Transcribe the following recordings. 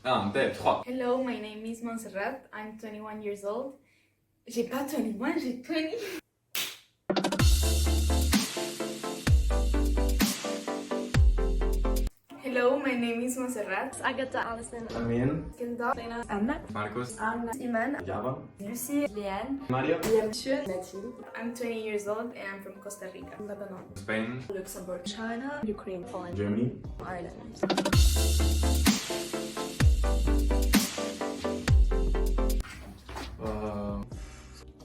1, 2, 3. Hello, my name is Montserrat. I'm 21 years old. J'ai pas 21, j'ai 20. Hello, my name is Montserrat. Agatha, Alison, Damien, Kendall, Lena, Anna, Marcos. Anna, Iman, Java, Lucie, Leanne, Mario, Mathilde. I'm 20 years old and I'm from Costa Rica, Lebanon, Spain. Luxembourg, China, Ukraine, Poland, Germany. Ireland.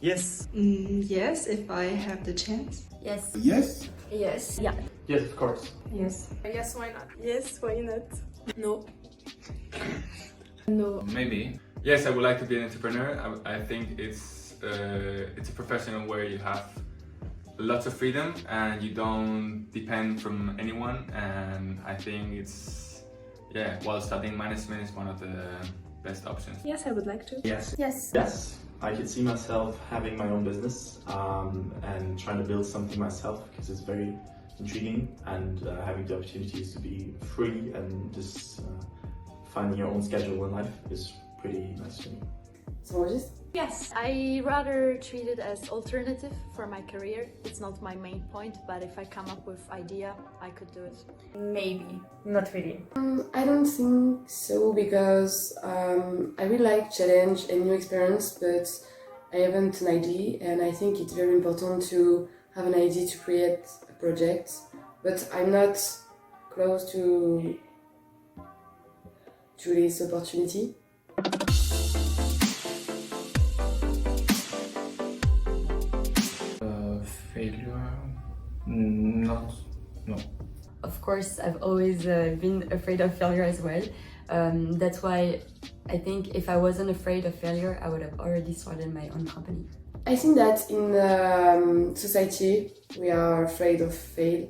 Yes. Yes, if I have the chance. Yes. Yes. Yes. Yeah. Yes, of course. Yes. Yes, why not? Yes, why not? No. No. Maybe. Yes, I would like to be an entrepreneur. I think it's a profession where you have lots of freedom and you don't depend from anyone. And I think it's, while studying management is one of the best options. Yes, I would like to. Yes. Yes. Yes. I could see myself having my own business and trying to build something myself because it's very intriguing, and having the opportunities to be free and just finding your own schedule in life is pretty nice to me. So just Yes. I rather treat it as alternative for my career. It's not my main point, but if I come up with idea, I could do it. maybe, not really. I don't think so because I really like challenge and new experience, but I haven't an idea, and I think it's very important to have an idea to create a project. But I'm not close to this opportunity. Failure? No. Of course, I've always been afraid of failure as well. That's why I think if I wasn't afraid of failure, I would have already started my own company. I think that in society we are afraid of fail,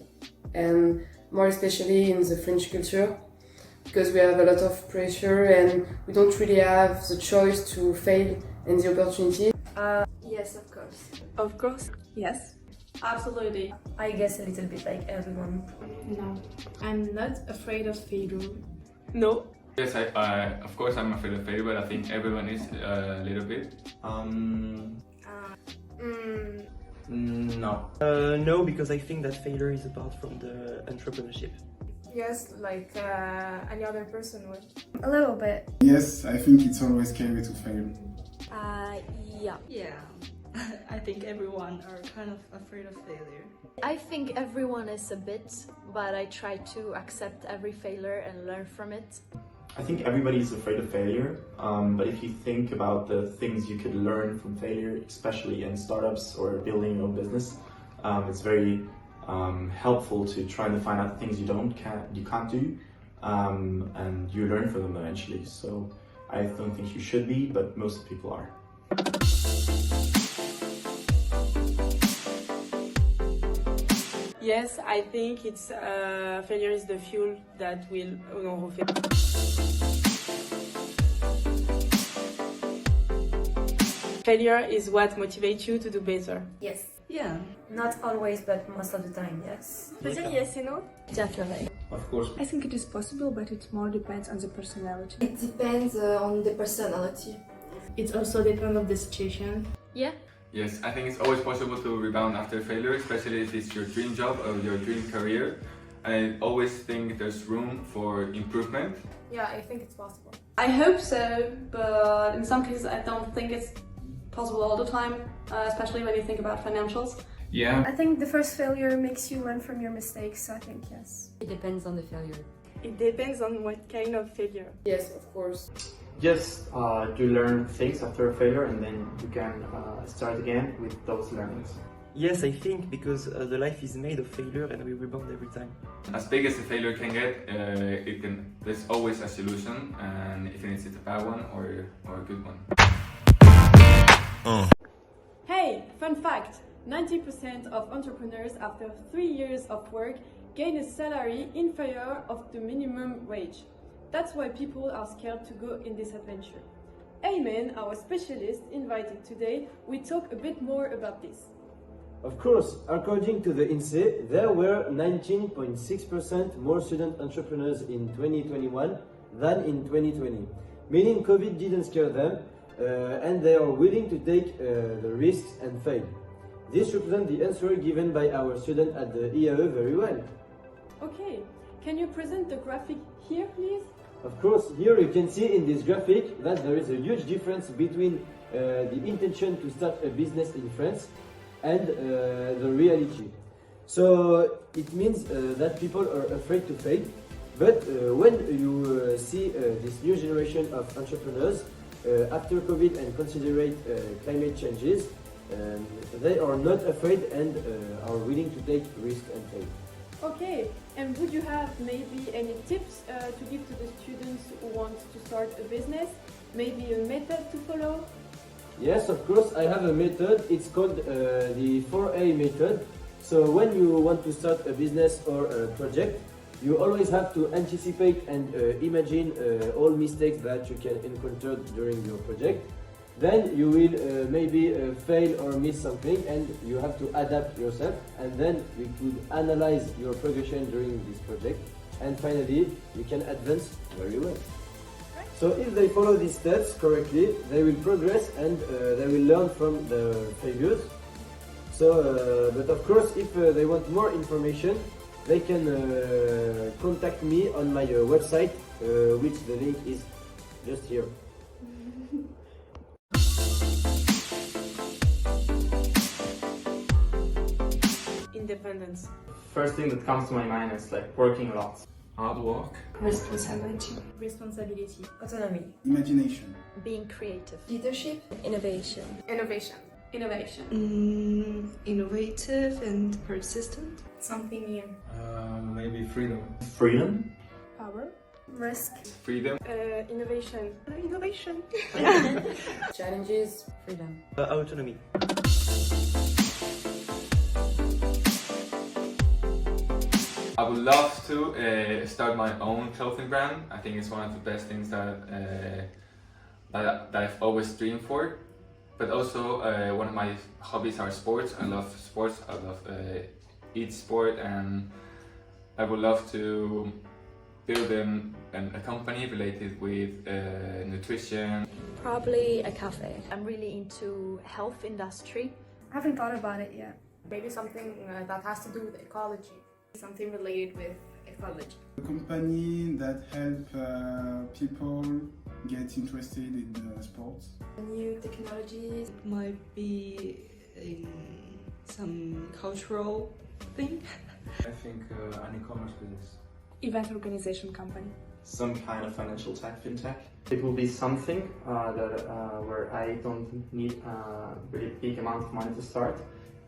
and more especially in the French culture, because we have a lot of pressure and we don't really have the choice to fail and the opportunity. Yes, of course. Of course. Yes. Absolutely. I guess a little bit like everyone. No. I'm not afraid of failure. No. Yes, of course I'm afraid of failure, but I think everyone is a little bit. No. No, because I think that failure is apart from the entrepreneurship. Yes, like any other person would. A little bit. Yes, I think it's always scary to fail. Yeah. Yeah. I think everyone are kind of afraid of failure. I think everyone is a bit, but I try to accept every failure and learn from it. I think everybody's afraid of failure, but if you think about the things you could learn from failure, especially in startups or building your own business, it's very helpful to try to find out things you can't do, and you learn from them eventually. So I don't think you should be, but most people are. Yes, I think it's failure is the fuel that will refaire. Failure is what motivates you to do better. Yes. Yeah. Not always, but most of the time, yes. Peut-être yes and no? Definitely. Of course. I think it is possible, but it more depends on the personality. It depends on the personality. It also depends on the situation. Yeah. Yes, I think it's always possible to rebound after failure, especially if it's your dream job or your dream career. I always think there's room for improvement. Yeah, I think it's possible. I hope so, but in some cases I don't think it's possible all the time, especially when you think about financials. Yeah. I think the first failure makes you learn from your mistakes, so I think yes. It depends on the failure. It depends on what kind of failure. Yes, of course. Just to learn things after a failure, and then you can start again with those learnings. Yes, I think because the life is made of failure and we rebound every time. As big as a failure can get, there's always a solution, and even if it's a bad one or a good one. Hey, fun fact! 90% of entrepreneurs after 3 years of work gain a salary inferior of the minimum wage. That's why people are scared to go in this adventure. Ayman, our specialist invited today, we talk a bit more about this. Of course, according to the INSEE, there were 19.6% more student entrepreneurs in 2021 than in 2020. Meaning COVID didn't scare them and they are willing to take the risks and fail. This represents the answer given by our student at the IAE very well. Okay, can you present the graphic here, please? Of course, here you can see in this graphic that there is a huge difference between the intention to start a business in France and the reality. So it means that people are afraid to fail, but when you see this new generation of entrepreneurs after COVID and considerate climate changes, they are not afraid and are willing to take risks and fail. Okay, and would you have maybe any tips to give to the students who want to start a business? Maybe a method to follow? Yes, of course, I have a method. It's called the 4A method. So when you want to start a business or a project, you always have to anticipate and imagine all mistakes that you can encounter during your project. Then you will maybe fail or miss something and you have to adapt yourself, and then you could analyze your progression during this project, and finally you can advance very well. So if they follow these steps correctly, they will progress and they will learn from the failures. So, but of course, if they want more information, they can contact me on my website, which the link is just here. Independence. First thing that comes to my mind is like working a lot. Hard work. Responsibility. Responsibility. Autonomy. Imagination. Being creative. Leadership. Innovation. Innovation. Innovation. Innovative and persistent. Something new. Maybe freedom. Freedom. Power. Risk. Freedom. Innovation. Innovation. Challenges. Freedom. Autonomy. I would love to start my own clothing brand. I think it's one of the best things that I've always dreamed for. But also one of my hobbies are sports. I love sports. I love each sport, and I would love to build a company related with nutrition. Probably a cafe. I'm really into health industry. I haven't thought about it yet. Maybe something that has to do with ecology. Something related with ecology. A company that help people get interested in sports. New technologies. Might be in some cultural thing. I think an e-commerce business. Event organization company. Some kind of financial tech, fintech. It will be something where I don't need a really big amount of money to start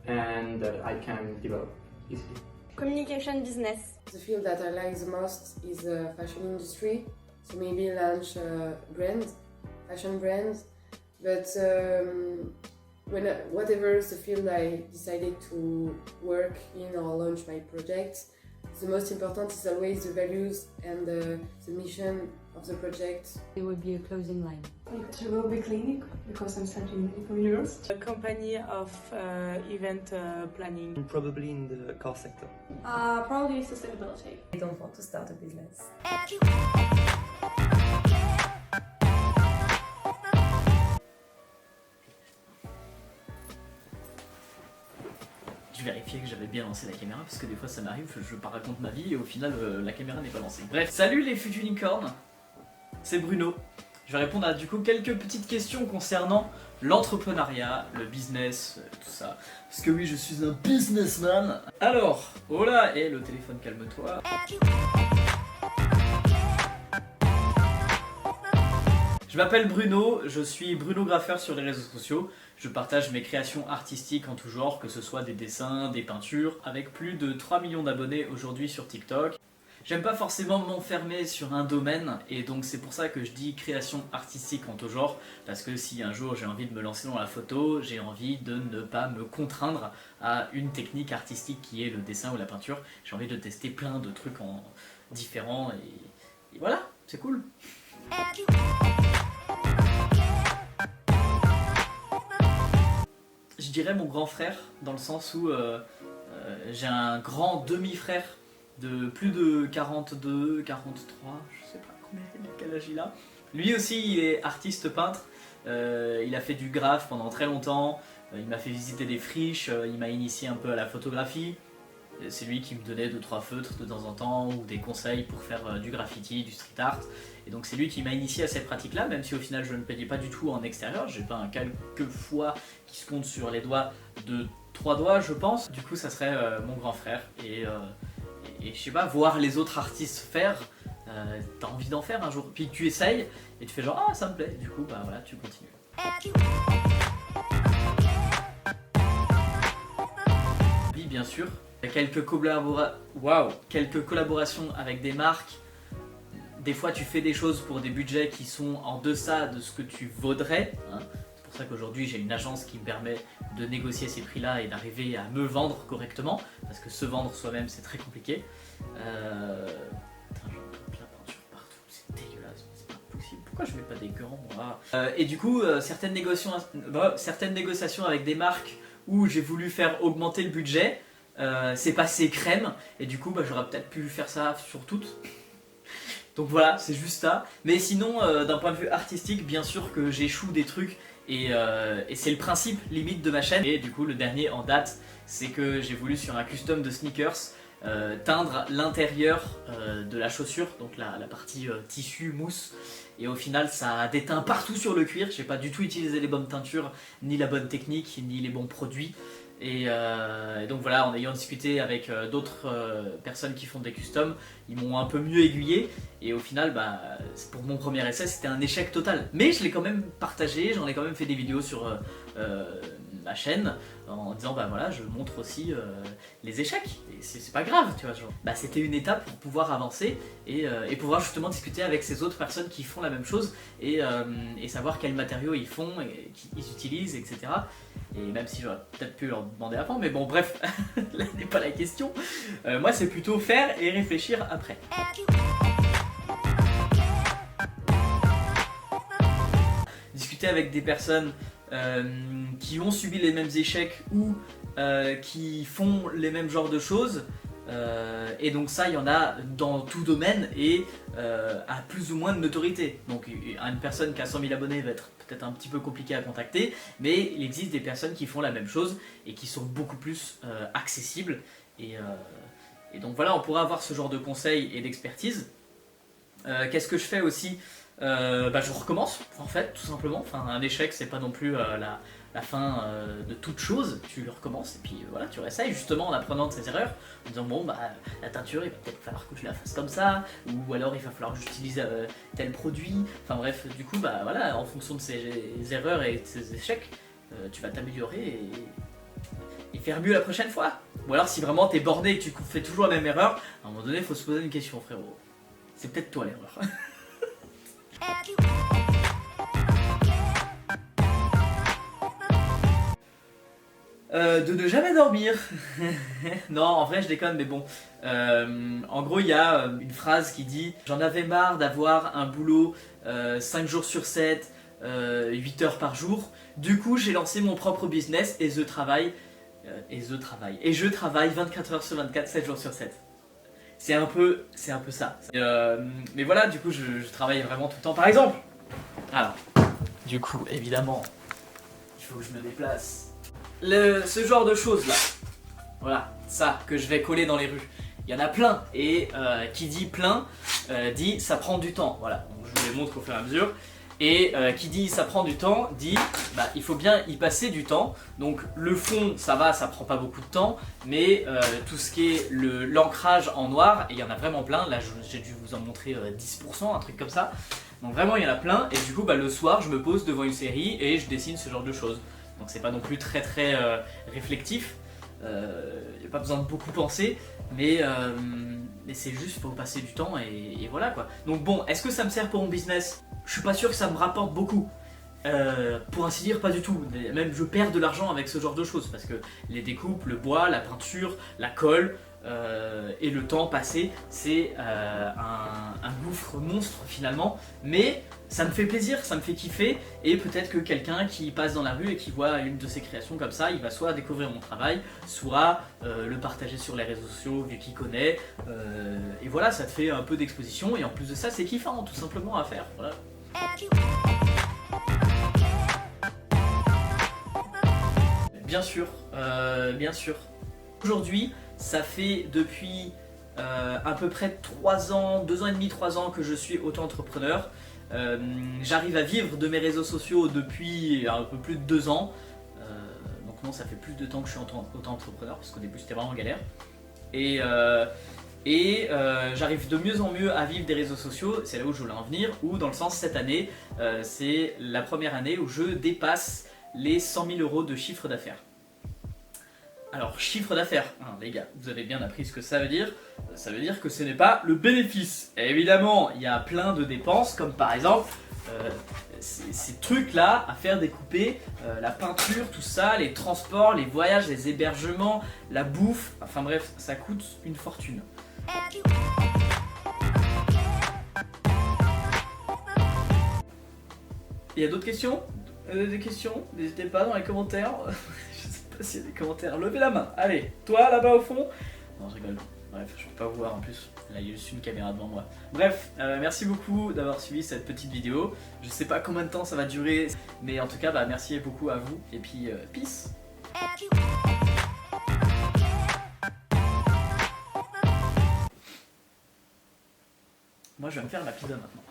and that I can develop easily. Communication business. The field that I like the most is the fashion industry. So maybe launch a brand, fashion brand. But whatever is the field I decided to work in or launch my project, the most important is always the values and the mission of the project. It would be a closing line. It will be clinic because I'm studying for university. A company of event planning. Probably in the car sector. Probably sustainability. I don't want to start a business. Je vérifiais que j'avais bien lancé la caméra parce que des fois ça m'arrive, je raconte ma vie et au final la caméra n'est pas lancée. Bref, salut les futurs unicorns, c'est Bruno. Je vais répondre à du coup quelques petites questions concernant l'entrepreneuriat, le business, tout ça. Parce que oui, je suis un businessman. Alors, oh là, et le téléphone, calme-toi. Je m'appelle Bruno, je suis Bruno GRAFFER sur les réseaux sociaux. Je partage mes créations artistiques en tout genre, que ce soit des dessins, des peintures, avec plus de 3 millions d'abonnés aujourd'hui sur TikTok. J'aime pas forcément m'enfermer sur un domaine, et donc c'est pour ça que je dis création artistique en tout genre, parce que si un jour j'ai envie de me lancer dans la photo, j'ai envie de ne pas me contraindre à une technique artistique qui est le dessin ou la peinture. J'ai envie de tester plein de trucs différents, et voilà, c'est cool. Je dirais mon grand frère, dans le sens où j'ai un grand demi-frère de plus de 42, 43, je sais pas quel âge il a. Lui aussi il est artiste peintre, il a fait du graphe pendant très longtemps, il m'a fait visiter des friches, il m'a initié un peu à la photographie. C'est lui qui me donnait 2-3 feutres de temps en temps ou des conseils pour faire du graffiti, du street art. Et donc c'est lui qui m'a initié à cette pratique-là, même si au final je ne peignais pas du tout en extérieur. J'ai peint quelques fois qui se comptent sur les doigts de 3 doigts, je pense. Du coup ça serait mon grand frère. Et je sais pas, voir les autres artistes faire, t'as envie d'en faire un jour. Puis tu essayes et tu fais genre ah ça me plaît. Du coup bah voilà, tu continues. Oui bien sûr. Il y a quelques collaborations avec des marques. Des fois tu fais des choses pour des budgets qui sont en deçà de ce que tu vaudrais, hein. C'est pour ça qu'aujourd'hui j'ai une agence qui me permet de négocier ces prix là et d'arriver à me vendre correctement, parce que se vendre soi-même c'est très compliqué. Putain, je mets de la peinture partout, c'est dégueulasse, c'est pas possible, pourquoi je mets pas des gants moi? Et du coup certaines négociations avec des marques où j'ai voulu faire augmenter le budget, c'est passé crème, et du coup bah, j'aurais peut-être pu faire ça sur toutes. Donc voilà, c'est juste ça. Mais sinon, d'un point de vue artistique, bien sûr que j'échoue des trucs, et c'est le principe limite de ma chaîne. Et du coup, le dernier en date, c'est que j'ai voulu sur un custom de sneakers teindre l'intérieur de la chaussure, donc la partie tissu, mousse. Et au final, ça a déteint partout sur le cuir. J'ai pas du tout utilisé les bonnes teintures, ni la bonne technique, ni les bons produits. Et donc voilà, en ayant discuté avec d'autres personnes qui font des customs, ils m'ont un peu mieux aiguillé. Et au final, bah, pour mon premier essai, c'était un échec total. Mais je l'ai quand même partagé, j'en ai quand même fait des vidéos sur ma chaîne en disant bah voilà, je montre aussi les échecs. Et c'est pas grave, tu vois. Genre. Bah, c'était une étape pour pouvoir avancer et pouvoir justement discuter avec ces autres personnes qui font la même chose et savoir quels matériaux ils font et qu'ils utilisent, etc. Et même si j'aurais peut-être pu leur demander avant, mais bon bref, là n'est pas la question. Moi c'est plutôt faire et réfléchir après. Discuter avec des personnes qui ont subi les mêmes échecs ou qui font les mêmes genres de choses. Et donc ça il y en a dans tout domaine et à plus ou moins de notoriété. Donc une personne qui a 100 000 abonnés va être peut-être un petit peu compliqué à contacter, mais il existe des personnes qui font la même chose et qui sont beaucoup plus accessibles. Et donc voilà, on pourra avoir ce genre de conseils et d'expertise. Qu'est-ce que je fais aussi? Bah, je recommence en fait, tout simplement. Enfin, un échec c'est pas non plus la fin de toute chose, tu le recommences et puis voilà, tu réessayes justement en apprenant de ses erreurs, en disant bon bah la teinture il va peut-être falloir que je la fasse comme ça, ou alors il va falloir que j'utilise tel produit, enfin bref, du coup bah voilà, en fonction de ces erreurs et de ces échecs, tu vas t'améliorer et faire mieux la prochaine fois. Ou alors si vraiment t'es borné et que tu fais toujours la même erreur, à un moment donné il faut se poser une question frérot, c'est peut-être toi l'erreur. De ne jamais dormir. Non, en vrai je déconne, mais bon. En gros il y a une phrase qui dit « J'en avais marre d'avoir un boulot 5 jours sur 7, 8 heures par jour. Du coup j'ai lancé mon propre business et je travaille 24 heures sur 24, 7 jours sur 7. » C'est un peu ça. Mais voilà, du coup je travaille vraiment tout le temps. Par exemple, alors, du coup évidemment, il faut que je me déplace. Ce genre de choses là, voilà, ça que je vais coller dans les rues, il y en a plein, et qui dit plein, dit ça prend du temps, voilà, donc je vous les montre au fur et à mesure, et qui dit ça prend du temps, dit bah, il faut bien y passer du temps, donc le fond ça va, ça prend pas beaucoup de temps, mais tout ce qui est l'ancrage en noir, et il y en a vraiment plein, là j'ai dû vous en montrer 10%, un truc comme ça, donc vraiment il y en a plein, et du coup bah, le soir je me pose devant une série et je dessine ce genre de choses. Donc c'est pas non plus très réflectif, il n'y a pas besoin de beaucoup penser, mais c'est juste faut passer du temps et voilà quoi. Donc bon, est-ce que ça me sert pour mon business? Je suis pas sûr que ça me rapporte beaucoup, pour ainsi dire pas du tout, même je perds de l'argent avec ce genre de choses, parce que les découpes, le bois, la peinture, la colle, et le temps passé, c'est un gouffre monstre finalement, mais ça me fait plaisir, ça me fait kiffer, et peut-être que quelqu'un qui passe dans la rue et qui voit une de ces créations comme ça, il va soit découvrir mon travail, soit le partager sur les réseaux sociaux vu qu'il connaît, et voilà, ça te fait un peu d'exposition, et en plus de ça, c'est kiffant tout simplement à faire. Voilà. Bien sûr, bien sûr. Aujourd'hui, ça fait depuis à peu près 3 ans, 2 ans et demi, 3 ans que je suis auto-entrepreneur. J'arrive à vivre de mes réseaux sociaux depuis un peu plus de 2 ans. Donc non, ça fait plus de temps que je suis auto-entrepreneur parce qu'au début c'était vraiment galère. Et j'arrive de mieux en mieux à vivre des réseaux sociaux, c'est là où je voulais en venir, où dans le sens cette année, c'est la première année où je dépasse les 100 000 € de chiffre d'affaires. Alors, chiffre d'affaires, hein, les gars, vous avez bien appris ce que ça veut dire. Ça veut dire que ce n'est pas le bénéfice. Et évidemment, il y a plein de dépenses, comme par exemple ces trucs-là à faire découper, la peinture, tout ça, les transports, les voyages, les hébergements, la bouffe, enfin bref, ça coûte une fortune. Il y a d'autres questions? Des questions? N'hésitez pas dans les commentaires. Je sais pas s'il y a des commentaires. Levez la main. Allez, toi là-bas au fond. Non, je rigole. Bref, je peux pas vous voir en plus. Là, il y a juste une caméra devant moi. Bref, merci beaucoup d'avoir suivi cette petite vidéo. Je sais pas combien de temps ça va durer, mais en tout cas, bah, merci beaucoup à vous. Et puis, peace. Moi, je vais me faire ma pizza maintenant.